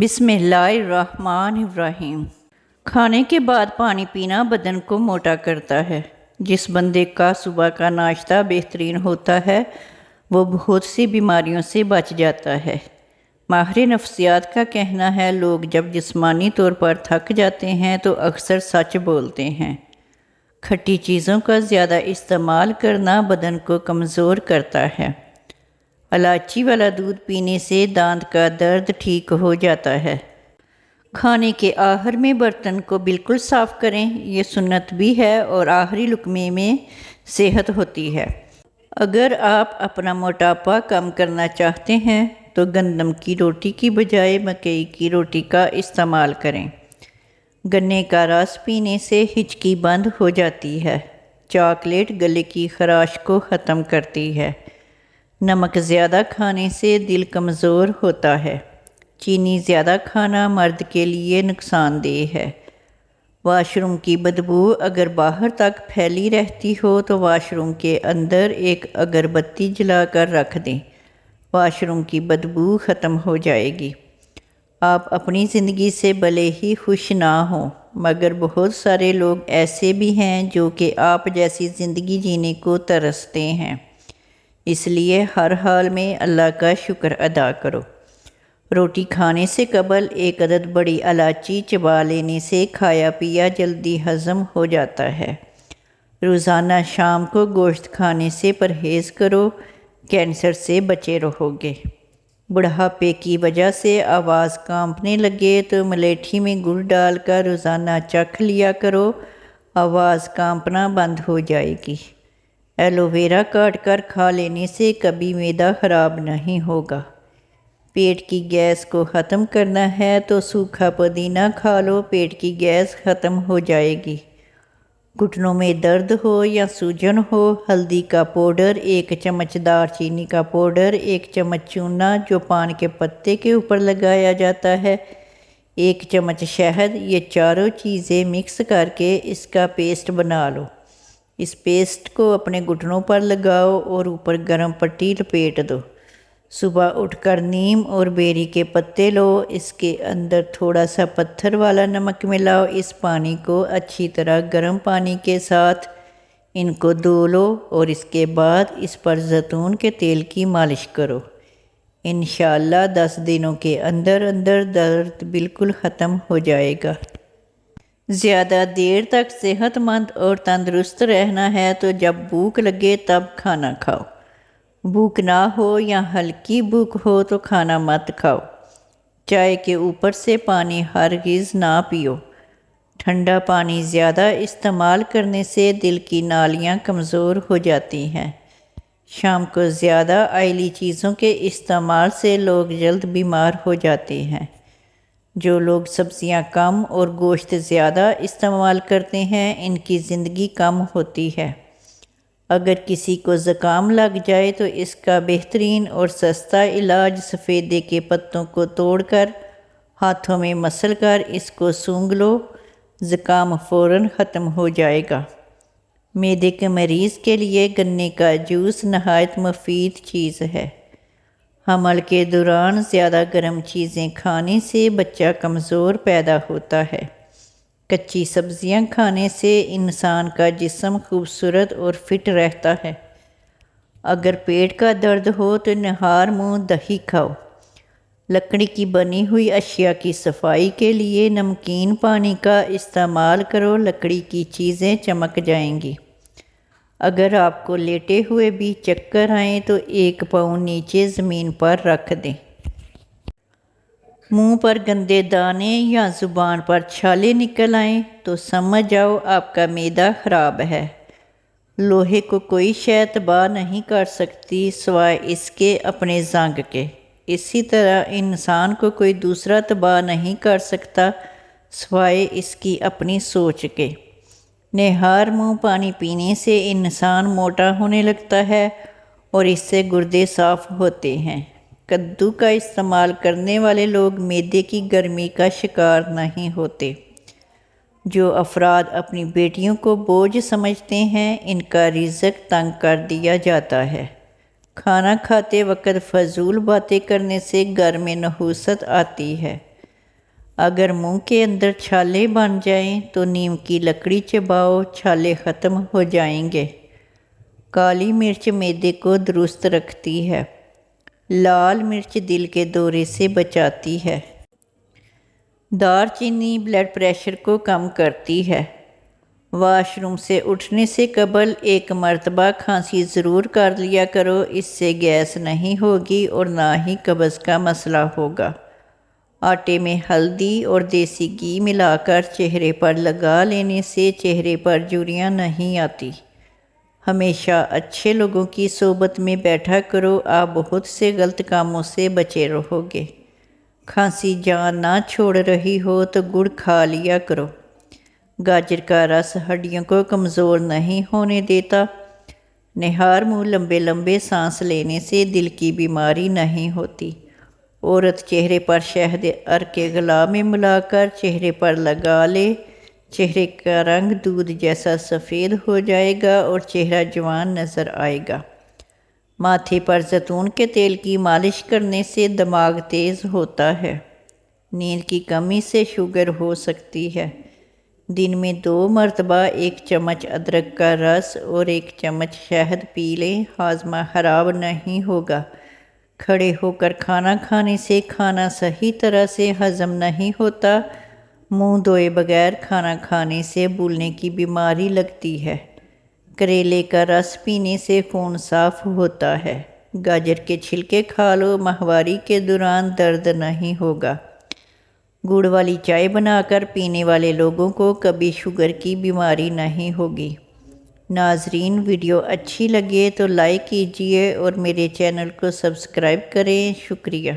بسم اللہ الرحمن الرحیم۔ کھانے کے بعد پانی پینا بدن کو موٹا کرتا ہے۔ جس بندے کا صبح کا ناشتہ بہترین ہوتا ہے وہ بہت سی بیماریوں سے بچ جاتا ہے۔ ماہر نفسیات کا کہنا ہے لوگ جب جسمانی طور پر تھک جاتے ہیں تو اکثر سچ بولتے ہیں۔ کھٹی چیزوں کا زیادہ استعمال کرنا بدن کو کمزور کرتا ہے۔ الائچی والا دودھ پینے سے دانت کا درد ٹھیک ہو جاتا ہے۔ کھانے کے آخر میں برتن کو بالکل صاف کریں، یہ سنت بھی ہے اور آخری لقمے میں صحت ہوتی ہے۔ اگر آپ اپنا موٹاپا کم کرنا چاہتے ہیں تو گندم کی روٹی کی بجائے مکئی کی روٹی کا استعمال کریں۔ گنے کا رس پینے سے ہچکی بند ہو جاتی ہے۔ چاکلیٹ گلے کی خراش کو ختم کرتی ہے۔ نمک زیادہ کھانے سے دل کمزور ہوتا ہے۔ چینی زیادہ کھانا مرد کے لیے نقصان دہ ہے۔ واش روم کی بدبو اگر باہر تک پھیلی رہتی ہو تو واش روم کے اندر ایک اگربتی جلا کر رکھ دیں، واش روم کی بدبو ختم ہو جائے گی۔ آپ اپنی زندگی سے بھلے ہی خوش نہ ہوں، مگر بہت سارے لوگ ایسے بھی ہیں جو کہ آپ جیسی زندگی جینے کو ترستے ہیں۔ اس لیے ہر حال میں اللہ کا شکر ادا کرو۔ روٹی کھانے سے قبل ایک عدد بڑی الائچی چبا لینے سے کھایا پیا جلدی ہضم ہو جاتا ہے۔ روزانہ شام کو گوشت کھانے سے پرہیز کرو، کینسر سے بچے رہو گے۔ بڑھاپے کی وجہ سے آواز کانپنے لگے تو ملیٹھی میں گڑ ڈال کر روزانہ چکھ لیا کرو، آواز کانپنا بند ہو جائے گی۔ ایلو ویرا کاٹ کر کھا لینے سے کبھی معدہ خراب نہیں ہوگا۔ پیٹ کی گیس کو ختم کرنا ہے تو سوکھا پودینہ کھا لو، پیٹ کی گیس ختم ہو جائے گی۔ گھٹنوں میں درد ہو یا سوجن ہو، ہلدی کا پاؤڈر، 1 چمچ دار چینی کا پاؤڈر، 1 چمچ چونا جو پان کے پتے کے اوپر لگایا جاتا ہے، 1 چمچ شہد، یہ چاروں چیزیں مکس کر کے اس کا پیسٹ بنا لو۔ اس پیسٹ کو اپنے گھٹنوں پر لگاؤ اور اوپر گرم پٹی لپیٹ دو۔ صبح اٹھ کر نیم اور بیری کے پتے لو، اس کے اندر تھوڑا سا پتھر والا نمک ملاؤ، اس پانی کو اچھی طرح گرم پانی کے ساتھ ان کو دھو لو اور اس کے بعد اس پر زیتون کے تیل کی مالش کرو۔ انشاءاللہ 10 دنوں کے اندر اندر درد بالکل ختم ہو جائے گا۔ زیادہ دیر تک صحت مند اور تندرست رہنا ہے تو جب بھوک لگے تب کھانا کھاؤ۔ بھوک نہ ہو یا ہلکی بھوک ہو تو کھانا مت کھاؤ۔ چائے کے اوپر سے پانی ہرگز نہ پیو۔ ٹھنڈا پانی زیادہ استعمال کرنے سے دل کی نالیاں کمزور ہو جاتی ہیں۔ شام کو زیادہ آئلی چیزوں کے استعمال سے لوگ جلد بیمار ہو جاتے ہیں۔ جو لوگ سبزیاں کم اور گوشت زیادہ استعمال کرتے ہیں ان کی زندگی کم ہوتی ہے۔ اگر کسی کو زکام لگ جائے تو اس کا بہترین اور سستا علاج سفیدے کے پتوں کو توڑ کر ہاتھوں میں مسل کر اس کو سونگھ لو، زکام فوراً ختم ہو جائے گا۔ معدے کے مریض کے لیے گنے کا جوس نہایت مفید چیز ہے۔ حمل کے دوران زیادہ گرم چیزیں کھانے سے بچہ کمزور پیدا ہوتا ہے۔ کچی سبزیاں کھانے سے انسان کا جسم خوبصورت اور فٹ رہتا ہے۔ اگر پیٹ کا درد ہو تو نہار منہ دہی کھاؤ۔ لکڑی کی بنی ہوئی اشیاء کی صفائی کے لیے نمکین پانی کا استعمال کرو، لکڑی کی چیزیں چمک جائیں گی۔ اگر آپ کو لیٹے ہوئے بھی چکر آئیں تو 1 پاؤں نیچے زمین پر رکھ دیں۔ منہ پر گندے دانے یا زبان پر چھالے نکل آئیں تو سمجھ جاؤ آپ کا معدہ خراب ہے۔ لوہے کو کوئی شے تباہ نہیں کر سکتی سوائے اس کے اپنے زنگ کے، اسی طرح انسان کو کوئی دوسرا تباہ نہیں کر سکتا سوائے اس کی اپنی سوچ کے۔ نہار منہ پانی پینے سے انسان موٹا ہونے لگتا ہے اور اس سے گردے صاف ہوتے ہیں۔ کدو کا استعمال کرنے والے لوگ معدے کی گرمی کا شکار نہیں ہوتے۔ جو افراد اپنی بیٹیوں کو بوجھ سمجھتے ہیں ان کا رزق تنگ کر دیا جاتا ہے۔ کھانا کھاتے وقت فضول باتیں کرنے سے گھر میں نحوست آتی ہے۔ اگر منہ کے اندر چھالے بن جائیں تو نیم کی لکڑی چباؤ، چھالے ختم ہو جائیں گے۔ کالی مرچ معدے کو درست رکھتی ہے۔ لال مرچ دل کے دورے سے بچاتی ہے۔ دار چینی بلڈ پریشر کو کم کرتی ہے۔ واش روم سے اٹھنے سے قبل 1 مرتبہ کھانسی ضرور کر لیا کرو، اس سے گیس نہیں ہوگی اور نہ ہی قبض کا مسئلہ ہوگا۔ آٹے میں ہلدی اور دیسی گھی ملا کر چہرے پر لگا لینے سے چہرے پر جھریاں نہیں آتی۔ ہمیشہ اچھے لوگوں کی صحبت میں بیٹھا کرو، آپ بہت سے غلط کاموں سے بچے رہو گے۔ کھانسی جان نہ چھوڑ رہی ہو تو گڑ کھا لیا کرو۔ گاجر کا رس ہڈیوں کو کمزور نہیں ہونے دیتا۔ نہار منہ لمبے لمبے سانس لینے سے دل کی بیماری نہیں ہوتی۔ عورت چہرے پر شہد عرق گلاب میں ملا کر چہرے پر لگا لے، چہرے کا رنگ دودھ جیسا سفید ہو جائے گا اور چہرہ جوان نظر آئے گا۔ ماتھے پر زیتون کے تیل کی مالش کرنے سے دماغ تیز ہوتا ہے۔ نیند کی کمی سے شوگر ہو سکتی ہے۔ دن میں 2 مرتبہ 1 چمچ ادرک کا رس اور 1 چمچ شہد پی لیں، ہاضمہ خراب نہیں ہوگا۔ کھڑے ہو کر کھانا کھانے سے کھانا صحیح طرح سے ہضم نہیں ہوتا۔ منہ دھوئے بغیر کھانا کھانے سے بھولنے کی بیماری لگتی ہے۔ کریلے کا رس پینے سے خون صاف ہوتا ہے۔ گاجر کے چھلکے کھا لو، ماہواری کے دوران درد نہیں ہوگا۔ گڑ والی چائے بنا کر پینے والے لوگوں کو کبھی شوگر کی بیماری نہیں ہوگی۔ ناظرین، ویڈیو اچھی لگے تو لائک کیجیے اور میرے چینل کو سبسکرائب کریں۔ شکریہ۔